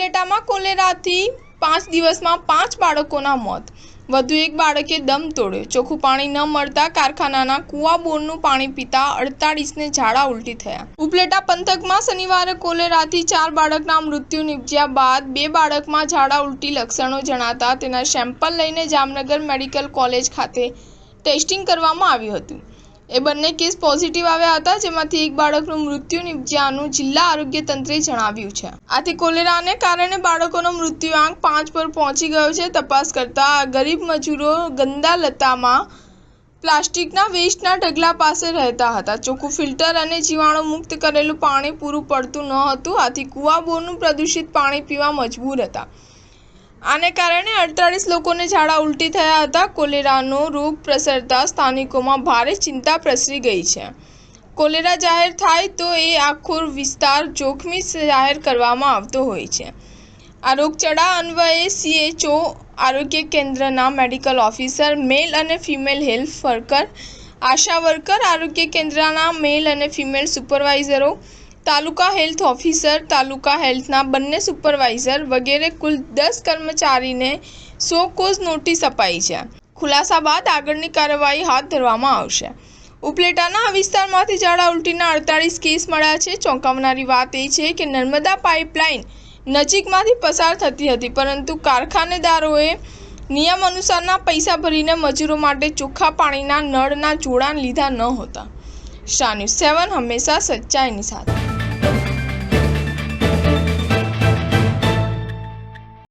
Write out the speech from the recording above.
ઉપલેટામાં કોલેરાથી 5 દિવસમાં 5 બાળકોના મોત, વધુ એક બાળકે દમ તોડ્યો। ચોખ્ખું પાણી ન મળતા કારખાનાના કુવા બોરનું પાણી પીતા 48ને ઝાડા ઉલટી થયા। ઉપલેટા પંથકમાં શનિવારે કોલેરાથી 4 બાળકના મૃત્યુ નિપજ્યા બાદ 2 બાળકમાં ઝાડા ઉલટી લક્ષણો જણાતા તેના સેમ્પલ લઈને જામનગર મેડિકલ કોલેજ ખાતે ટેસ્ટિંગ કરવામાં આવ્યું હતું। એ બંને કેસ પોઝિટિવ આવ્યા હતા, જેમાંથી એક બાળકનું મૃત્યુ નિપજ્યાનું જિલ્લા આરોગ્ય તંત્રે જણાવ્યું છે। આથી કોલેરાને કારણે બાળકોનો મૃત્યુઆંક 5 પર પહોંચી ગયો છે। તપાસ કરતા ગરીબ મજૂરો ગંદા લતામાં પ્લાસ્ટિકના વેસ્ટના ઢગલા પાસે રહેતા હતા। ચોખ્ખું ફિલ્ટર અને જીવાણુ મુક્ત કરેલું પાણી પૂરું પડતું ન હતું, આથી કુવા બોરનું પ્રદૂષિત પાણી પીવા મજબૂર હતા। આને કારણે 48 લોકોને ઝાડા ઉલટી થયા હતા। કોલેરાનો રોગ પ્રસરતા સ્થાનિકોમાં ભારે ચિંતા પ્રસરી ગઈ છે। કોલેરા જાહેર થાય તો એ આખો વિસ્તાર જોખમી જાહેર કરવામાં આવતો હોય છે। આ રોગચાળા અન્વયે CHO આરોગ્ય કેન્દ્રના મેડિકલ ઓફિસર, મેલ અને ફિમેલ હેલ્થ વર્કર, આશા વર્કર, આરોગ્ય કેન્દ્રના મેલ અને ફિમેલ સુપરવાઇઝરો, તાલુકા હેલ્થ ઓફિસર, તાલુકા હેલ્થના બંને સુપરવાઇઝર વગેરે કુલ 10 કર્મચારીને 100 કોઝ નોટિસ અપાઈ છે। ખુલાસા બાદ આગળની કાર્યવાહી હાથ ધરવામાં આવશે। ઉપલેટાના આ વિસ્તારમાંથી ઝાડા ઉલટીના 48 કેસ મળ્યા છે। ચોંકાવનારી વાત એ છે કે નર્મદા પાઇપલાઇન નજીકમાંથી પસાર થતી હતી, પરંતુ કારખાનેદારોએ નિયમ અનુસારના પૈસા ભરીને મજૂરો માટે ચોખ્ખા પાણીના નળના જોડાણ લીધા ન હતા। સ્ટાર ન્યૂઝ 7 હંમેશા સચ્ચાઈની સાથે।